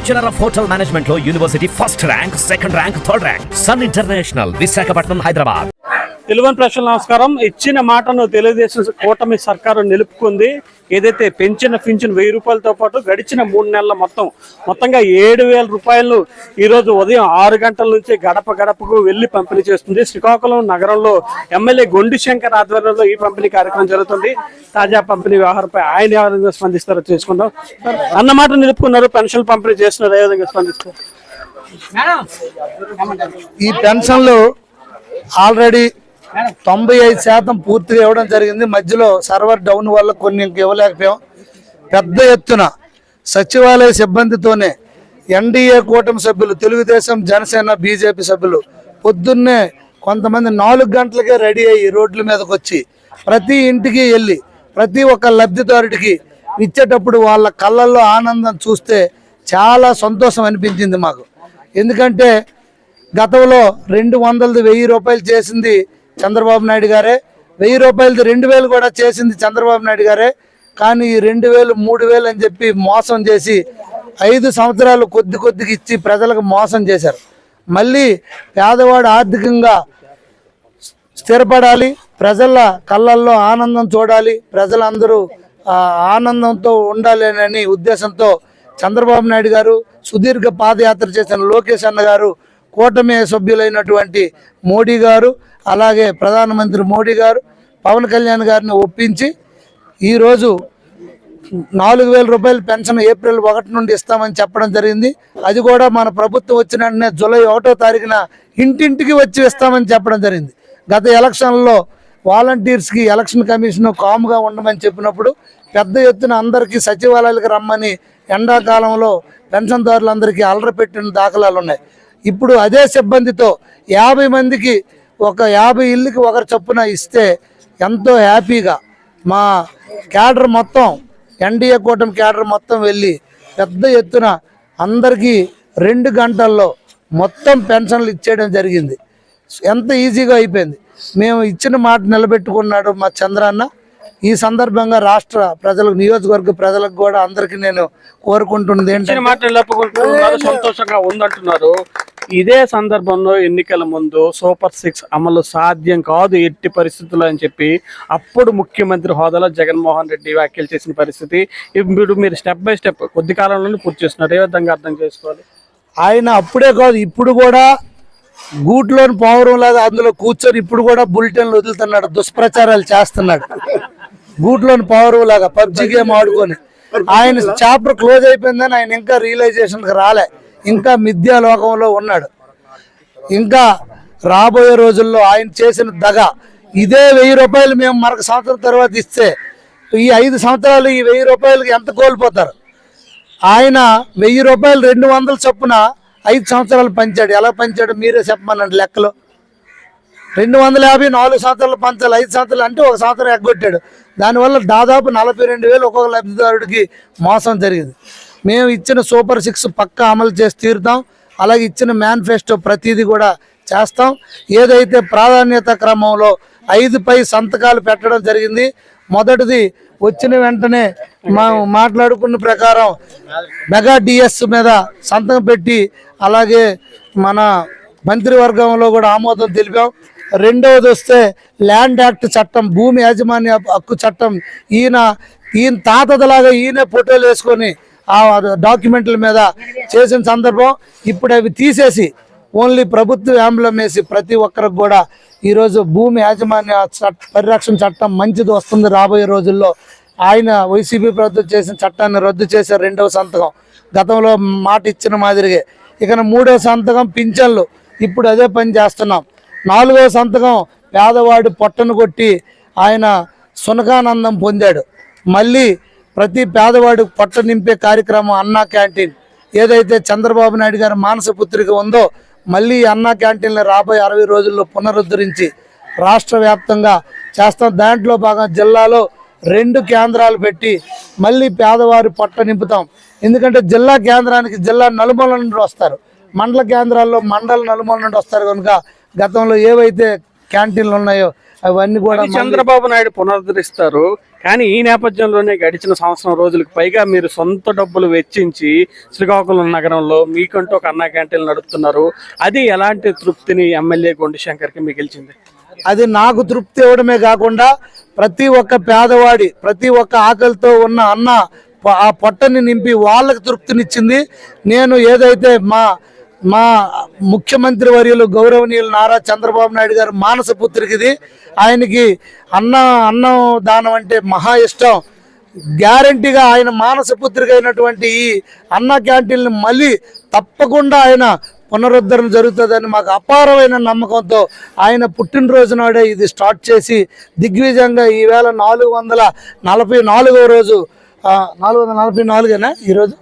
Bachelor of hotel management లో university first rank, second rank, third rank. Sun international, Visakhapatnam, Hyderabad. Telugu ప్రజలకు నమస్కారం. ఇచ్చిన మాటను తెలుగుదేశం కూటమి సర్కారు నిలుపుకుంది. ఏదైతే పెంచిన పింఛన్ 1000 రూపాయలతో పాటు గడిచిన 3 నెలల మొత్తంగా 7000 రూపాయలు ఈరోజు ఉదయం 6 గంటల నుంచి గడప గడపకు వెళ్లి పంపిణీ చేస్తుంది. శ్రీకాకుళం నగరంలో ఎమ్మెల్యే గొండి శంకర్ ఆధ్వర్యంలో ఈ పంపిణీ కార్యక్రమం జరుగుతుంది. తాజా పంపిణీ వ్యవహారంపై ఆయన ఏ విధంగా స్పందిస్తారో తెలుసుకుందాం. అన్నమాట నిలుపుకున్నారు, పెన్షన్ పంపిణీ చేస్తున్నారు, ఏ విధంగా స్పందిస్తారు? ఈ పెన్షన్లు ఆల్రెడీ 95% పూర్తిగా ఇవ్వడం జరిగింది. మధ్యలో సర్వర్ డౌన్ వల్ల కొన్ని ఇవ్వలేకపోయాం. పెద్ద ఎత్తున సచివాలయ సిబ్బందితోనే ఎన్డీఏ కూటమి సభ్యులు, తెలుగుదేశం, జనసేన, బీజేపీ సభ్యులు పొద్దున్నే కొంతమంది 4 గంటలకే రెడీ అయ్యి రోడ్ల మీదకి వచ్చి ప్రతి ఇంటికి వెళ్ళి ప్రతి ఒక్క లబ్ధిదారుడికి ఇచ్చేటప్పుడు వాళ్ళ కళ్ళల్లో ఆనందం చూస్తే చాలా సంతోషం అనిపించింది మాకు. ఎందుకంటే గతంలో 200 1000 రూపాయలు చేసింది చంద్రబాబు నాయుడు గారే, 1000 రూపాయలది 2000 కూడా చేసింది చంద్రబాబు నాయుడు గారే. కానీ 2000 3000 అని చెప్పి మోసం చేసి 5 సంవత్సరాలు కొద్దిగా ఇచ్చి ప్రజలకు మోసం చేశారు. మళ్ళీ పేదవాడు ఆర్థికంగా స్థిరపడాలి, ప్రజల కళ్ళల్లో ఆనందం చూడాలి, ప్రజలందరూ ఆనందంతో ఉండాలి అనే ఉద్దేశంతో చంద్రబాబు నాయుడు గారు, సుదీర్ఘ పాదయాత్ర చేసిన లోకేష్ అన్న గారు, కూటమి సభ్యులైనటువంటి మోడీ గారు, అలాగే ప్రధానమంత్రి మోడీ గారు పవన్ కళ్యాణ్ గారిని ఒప్పించి ఈరోజు 4000 రూపాయలు పెన్షన్ ఏప్రిల్ 1 నుండి ఇస్తామని చెప్పడం జరిగింది. అది కూడా మన ప్రభుత్వం వచ్చిన వెంటనే జూలై 1వ తారీఖున ఇంటింటికి వచ్చి ఇస్తామని చెప్పడం జరిగింది. గత ఎలక్షన్లో వాలంటీర్స్కి ఎలక్షన్ కమిషన్ కామ్గా ఉండమని చెప్పినప్పుడు పెద్ద ఎత్తున అందరికీ సచివాలయాలకు రమ్మని ఎండాకాలంలో పెన్షన్దారులందరికీ అలరపెట్టిన దాఖలాలు ఉన్నాయి. ఇప్పుడు అదే సిబ్బందితో 50 మందికి ఒక 50 ఇళ్ళకి ఒకరు చొప్పున ఇస్తే ఎంతో హ్యాపీగా మా క్యాడర్ మొత్తం, ఎన్డీఏ కూటమి క్యాడర్ మొత్తం వెళ్ళి పెద్ద ఎత్తున అందరికీ 2 గంటల్లో మొత్తం పెన్షన్లు ఇచ్చేయడం జరిగింది. ఎంత ఈజీగా అయిపోయింది. మేము ఇచ్చిన మాట నిలబెట్టుకున్నాడు మా చంద్రన్న. ఈ సందర్భంగా రాష్ట్ర ప్రజలకు, నియోజకవర్గ ప్రజలకు కూడా అందరికీ నేను కోరుకుంటున్నది ఏంటంటే సంతోషంగా ఉందంటున్నారు. ఇదే సందర్భంలో ఎన్నికల ముందు సూపర్ 6 అమలు సాధ్యం కాదు ఎట్టి పరిస్థితుల్లో అని చెప్పి అప్పుడు ముఖ్యమంత్రి హోదాలో జగన్మోహన్ రెడ్డి వ్యాఖ్యలు చేసిన పరిస్థితి. ఇప్పుడు మీరు స్టెప్ బై స్టెప్ కొద్ది కాలంలోనే పూర్తి చేస్తున్నారు. ఏ విధంగా అర్థం చేసుకోవాలి? ఆయన అప్పుడే కాదు, ఇప్పుడు కూడా గూట్లోని పౌరం లాగా అందులో కూర్చొని ఇప్పుడు కూడా బులెటిన్లు వదులుతున్నాడు, దుష్ప్రచారాలు చేస్తున్నాడు. గూట్లోని పౌరం లాగా పబ్జి గేమ్ ఆడుకొని ఆయన చాప్టర్ క్లోజ్ అయిపోయిందని ఆయన ఇంకా రియలైజేషన్కి రాలే, ఇంకా మిథ్యాలోకంలో ఉన్నాడు. ఇంకా రాబోయే రోజుల్లో ఆయన చేసిన దగ ఇదే 1000 రూపాయలు మేము మరొక సంవత్సరం తర్వాత ఇస్తే ఈ 5 సంవత్సరాలు ఈ 1000 రూపాయలకి ఎంత కోల్పోతారు? ఆయన 1000 రూపాయలు 200 చొప్పున 5 సంవత్సరాలు పంచాడు. ఎలా పంచాడు మీరే చెప్పమనండి లెక్కలో. 250 4 సంవత్సరాలు పంచాలి, 5 సంవత్సరాలు అంటే 1 సంవత్సరం ఎగ్గొట్టాడు. దానివల్ల దాదాపు 42,000 ఒక్కొక్క లబ్ధిదారుడికి మోసం జరిగింది. మేము ఇచ్చిన సూపర్ 6 పక్కా అమలు చేసి తీరుతాం. అలాగే ఇచ్చిన మేనిఫెస్టో ప్రతిదీ కూడా చేస్తాం. ఏదైతే ప్రాధాన్యత క్రమంలో 5పై సంతకాలు పెట్టడం జరిగింది. మొదటిది వచ్చిన వెంటనే మాట్లాడుకున్న ప్రకారం మెగా డిఎస్ మీద సంతకం పెట్టి అలాగే మన మంత్రివర్గంలో కూడా ఆమోదం తెలిపాం. రెండవది వస్తే ల్యాండ్ యాక్ట్ చట్టం, భూమి యాజమాన్య హక్కు చట్టం, ఈయన తాతలాగా ఈయనే ఫోటోలు వేసుకొని ఆ డాక్యుమెంట్ల మీద చేసిన సందర్భం. ఇప్పుడు అవి తీసేసి ఓన్లీ ప్రభుత్వ యాంబులం వేసి ప్రతి ఒక్కరికి కూడా ఈరోజు భూమి యాజమాన్య పరిరక్షణ చట్టం మంచిది వస్తుంది రాబోయే రోజుల్లో. ఆయన వైసీపీ ప్రభుత్వం చేసిన చట్టాన్ని రద్దు చేశారు. 2వ సంతకం గతంలో మాట ఇచ్చిన మాదిరిగే. ఇక 3వ సంతకం పింఛన్లు, ఇప్పుడు అదే పని చేస్తున్నాం. 4వ సంతకం పేదవాడు పొట్టను కొట్టి ఆయన సునకానందం పొందాడు. మళ్ళీ ప్రతి పేదవాడు పొట్ట నింపే కార్యక్రమం అన్నా క్యాంటీన్, ఏదైతే చంద్రబాబు నాయుడు గారి మానసపుత్రిక ఉందో మళ్ళీ అన్నా క్యాంటీన్లు రాబోయే 60 రోజుల్లో పునరుద్ధరించి రాష్ట్ర వ్యాప్తంగా చేస్తాం. దాంట్లో భాగంగా జిల్లాలో 2 కేంద్రాలు పెట్టి మళ్ళీ పేదవారి పొట్ట నింపుతాం. ఎందుకంటే జిల్లా కేంద్రానికి జిల్లా నలుమూల నుండి వస్తారు, మండల కేంద్రాల్లో మండల నలుమూల నుండి వస్తారు. కనుక గతంలో ఏవైతే క్యాంటీన్లు ఉన్నాయో అవన్నీ కూడా అది చంద్రబాబు నాయుడు పునరుద్ధరిస్తారు. కానీ ఈ నేపథ్యంలోనే గడిచిన సంవత్సరం రోజులకు పైగా మీరు సొంత డబ్బులు వెచ్చించి శ్రీకాకుళం నగరంలో మీకంటూ ఒక అన్నా క్యాంటీన్లు నడుపుతున్నారు. అది ఎలాంటి తృప్తిని ఎమ్మెల్యే గొండి శంకర్కి మిగిల్చింది? అది నాకు తృప్తి ఇవ్వడమే కాకుండా ప్రతి ఒక్క పేదవాడి ప్రతి ఒక్క ఆకలితో ఉన్న అన్న ఆ పొట్టని నింపి వాళ్ళకి తృప్తినిచ్చింది. నేను ఏదైతే మా ముఖ్యమంత్రి వర్యులు గౌరవనీయులు నారా చంద్రబాబు నాయుడు గారు మానస పుత్రికిది. ఆయనకి అన్నం దానం అంటే మహా ఇష్టం. గ్యారంటీగా ఆయన మానస పుత్రిక అయినటువంటి ఈ అన్న క్యాంటీన్ని మళ్ళీ తప్పకుండా ఆయన పునరుద్ధరణ జరుగుతుందని మాకు అపారమైన నమ్మకంతో ఆయన పుట్టినరోజు నాడే ఇది స్టార్ట్ చేసి దిగ్విజయంగా ఈవేళ 444వ రోజు 444ఏనా ఈరోజు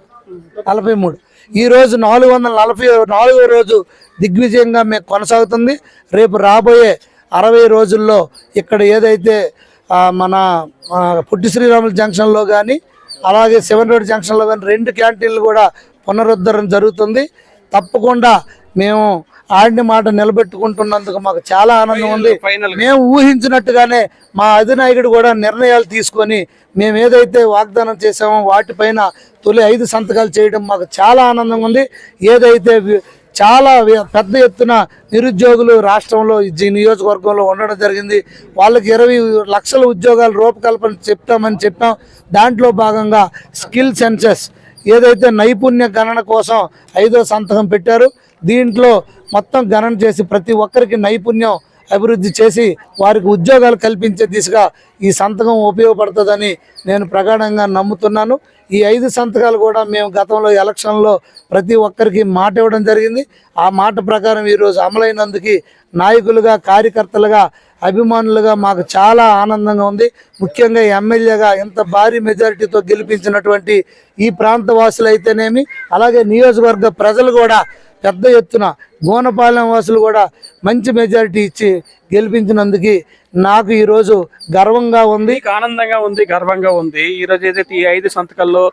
43 ఈరోజు 444వ రోజు దిగ్విజయంగా మేము కొనసాగుతుంది. రేపు రాబోయే 60 రోజుల్లో ఇక్కడ ఏదైతే మన పుట్టి శ్రీరాములు జంక్షన్లో కానీ అలాగే 7 రోడ్ జంక్షన్లో కానీ 2 క్యాంటీన్లు కూడా పునరుద్ధరణ జరుగుతుంది. తప్పకుండా మేము ఆడిన మాట నిలబెట్టుకుంటున్నందుకు మాకు చాలా ఆనందం ఉంది. మేము ఊహించినట్టుగానే మా అధినాయకుడు కూడా నిర్ణయాలు తీసుకొని మేము ఏదైతే వాగ్దానం చేసామో వాటిపైన తొలి 5 సంతకాలు చేయడం మాకు చాలా ఆనందంగా ఉంది. ఏదైతే చాలా పెద్ద ఎత్తున నిరుద్యోగులు రాష్ట్రంలో ఈ నియోజకవర్గంలో ఉండడం జరిగింది. వాళ్ళకి 20 లక్షల ఉద్యోగాలు రూపకల్పన చెప్తామని చెప్పాం. దాంట్లో భాగంగా స్కిల్ సెన్సెస్ ఏదైతే నైపుణ్య గణన కోసం 5వ సంతకం పెట్టారు. దీంట్లో మొత్తం గణన చేసి ప్రతి ఒక్కరికి నైపుణ్యం అభివృద్ధి చేసి వారికి ఉద్యోగాలు కల్పించే దిశగా ఈ సంతకం ఉపయోగపడుతుందని నేను ప్రగాఢంగా నమ్ముతున్నాను. ఈ 5 సంతకాలు కూడా మేము గతంలో ఎలక్షన్లో ప్రతి ఒక్కరికి మాట ఇవ్వడం జరిగింది. ఆ మాట ప్రకారం ఈరోజు అమలైనందుకు నాయకులుగా కార్యకర్తలుగా అభిమానులుగా మాకు చాలా ఆనందంగా ఉంది. ముఖ్యంగా ఎమ్మెల్యేగా ఎంత భారీ మెజారిటీతో గెలిపించినటువంటి ఈ ప్రాంత వాసులు అయితేనేమి అలాగే నియోజకవర్గ ప్రజలు కూడా పెద్ద ఎత్తున గోనపాలెం వాసులు కూడా మంచి మెజారిటీ ఇచ్చి గెలిపించినందుకు నాకు ఈరోజు గర్వంగా ఉంది, ఆనందంగా ఉంది, గర్వంగా ఉంది. ఈరోజు ఏదైతే ఈ 5 సంతకాల్లో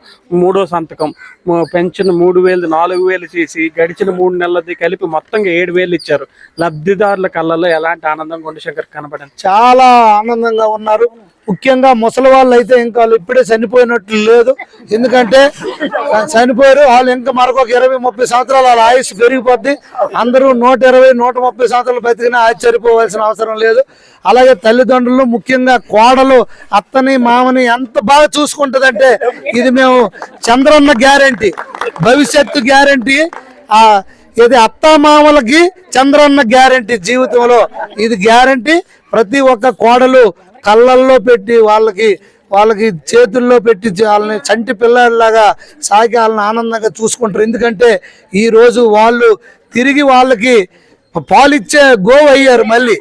3వ సంతకం పెన్షన్ 3000 4000 చేసి గడిచిన 3 నెలలది కలిపి మొత్తంగా 7000 ఇచ్చారు. లబ్ధిదారుల కళ్ళల్లో ఎలాంటి ఆనందం గొండి శంకర్ కనబడింది? చాలా ఆనందంగా ఉన్నారు. ముఖ్యంగా ముసలి వాళ్ళు అయితే ఇంకా వాళ్ళు ఇప్పుడే చనిపోయినట్లు లేదు. ఎందుకంటే చనిపోయారు వాళ్ళు ఇంకా మరొక 20-30 సంవత్సరాలు వాళ్ళ ఆయుష్ పెరిగిపోద్ది. అందరూ 120-130 సంవత్సరాలు బతికినా ఆశ్చర్యపోవాల్సిన అవసరం లేదు. అలాగే తల్లిదండ్రులు ముఖ్యంగా కోడలు అత్తని మామని ఎంత బాగా చూసుకుంటుందంటే ఇది మేము చంద్రన్న గ్యారంటీ, భవిష్యత్తు గ్యారంటీ. ఇది అత్తామామలకి చంద్రన్న గ్యారంటీ జీవితంలో ఇది గ్యారంటీ. ప్రతి ఒక్క కోడలు కళ్ళల్లో పెట్టి వాళ్ళకి చేతుల్లో పెట్టి వాళ్ళని చంటి పిల్లలాగా సాగి వాళ్ళని ఆనందంగా చూసుకుంటారు. ఎందుకంటే ఈరోజు వాళ్ళు తిరిగి వాళ్ళకి పాలిచ్చే గోవు అయ్యారు. మళ్ళీ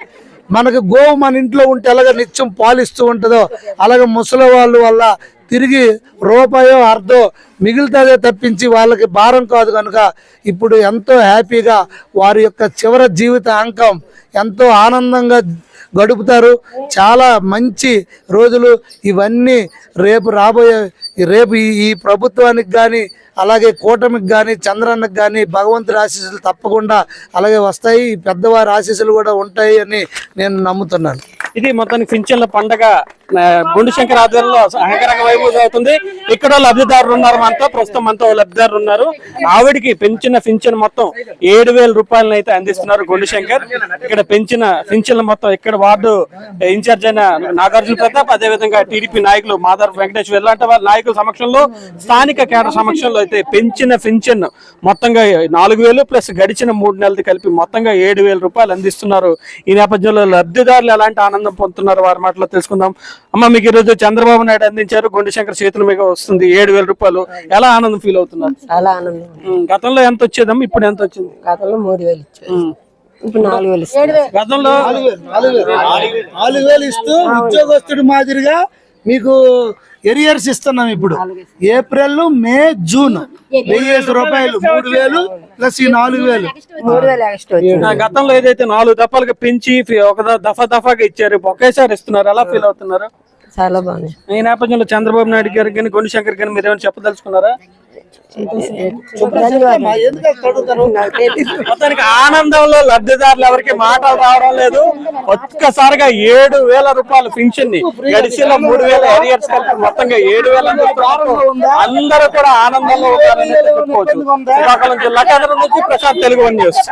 మనకు గోవు మన ఇంట్లో ఉంటే ఎలాగ నిత్యం పాలిస్తూ ఉంటుందో అలాగే ముసలి వాళ్ళు వల్ల తిరిగి రూపాయో అర్ధో మిగులుతుందే తప్పించి వాళ్ళకి భారం కాదు. కనుక ఇప్పుడు ఎంతో హ్యాపీగా వారి యొక్క చివరి జీవిత అంకం ఎంతో ఆనందంగా గడుపుతారు. చాలా మంచి రోజులు ఇవన్నీ రేపు రాబోయే ఈ ప్రభుత్వానికి కానీ అలాగే కూటమికి కానీ చంద్రన్నకి కానీ భగవంతుడి ఆశీస్సులు తప్పకుండా అలాగే వస్తాయి. పెద్దవారి ఆశీస్సులు కూడా ఉంటాయి అని నేను నమ్ముతున్నాను. ఇది మొత్తానికి పింఛన్ల పండగ గొండి శంకర్ ఆధ్వర్యంలో అంగరంగ వైభవం అవుతుంది. ఇక్కడ లబ్ధిదారులు ఉన్నారు, ప్రస్తుతం మనతో లబ్ధిదారులు ఉన్నారు. ఆవిడికి పింఛన్ మొత్తం 7000 రూపాయలను అయితే అందిస్తున్నారు గొండి శంకర్. ఇక్కడ పింఛన్ల మొత్తం ఇక్కడ వార్డు ఇన్ఛార్జ్ అయిన నాగార్జున ప్రతాప్, అదేవిధంగా టీడీపీ నాయకులు మాదార్ వెంకటేష్ ఇలాంటి వాళ్ళ నాయకుల సమక్షంలో స్థానిక కేడర్ సమక్షంలో అయితే పింఛన్ మొత్తంగా 4000 ప్లస్ గడిచిన 3 నెలలది కలిపి మొత్తంగా 7000 రూపాయలు అందిస్తున్నారు. ఈ నేపథ్యంలో లబ్ధిదారులు ఎలాంటి ఆనందం పొందుతున్నారు వారి మాటలో తెలుసుకుందాం. అమ్మ, మీకు ఈరోజు చంద్రబాబు నాయుడు అందించారు, గొండి శంకర్ చేతుల మీద వస్తుంది 7000 రూపాయలు. ఎలా ఆనందం ఫీల్ అవుతున్నారు? చాలా ఆనందం. గతంలో ఎంత వచ్చేదమ్మా, ఇప్పుడు ఎంత వచ్చింది? గతంలో 3000 ఇచ్చారు, ఇప్పుడు 4000 గతంలో 4000 ఇస్తూ ఉద్యోగస్తుడి మాదిరిగా మీకు ఎరియర్స్ ఇస్తున్నాం. ఇప్పుడు ఏప్రిల్ మే జూన్ 1000 రూపాయలు 3000 ప్లస్ ఈ 4000 గతంలో ఏదైతే 4 దఫాలుగా పెంచి ఒక దఫాగా ఇచ్చారు, ఒకేసారి ఇస్తున్నారు. ఎలా ఫీల్ అవుతున్నారు? చాలా బాగుంది. ఈ నేపథ్యంలో చంద్రబాబు నాయుడు గారు కానీ గొండి శంకర్ గారు మీరు ఏమైనా చెప్పదలుచుకున్నారా? నాకు తెలీదు. మొత్తానికి ఆనందంలో లబ్ధిదారులు ఎవరికి మాటలు రావడం లేదు. ఒక్కసారిగా 7,000 రూపాయల పింఛన్ ని గడిచిన 3,000 ఏరియర్స్ కలిపి మొత్తంగా 7,000 అందరూ కూడా ఆనందంలో ఉన్నారని చెప్పుకోవచ్చు. శ్రీకాకుళం జిల్లా కేంద్రం నుంచి ప్రశాంత్, తెలుగు వన్ న్యూస్.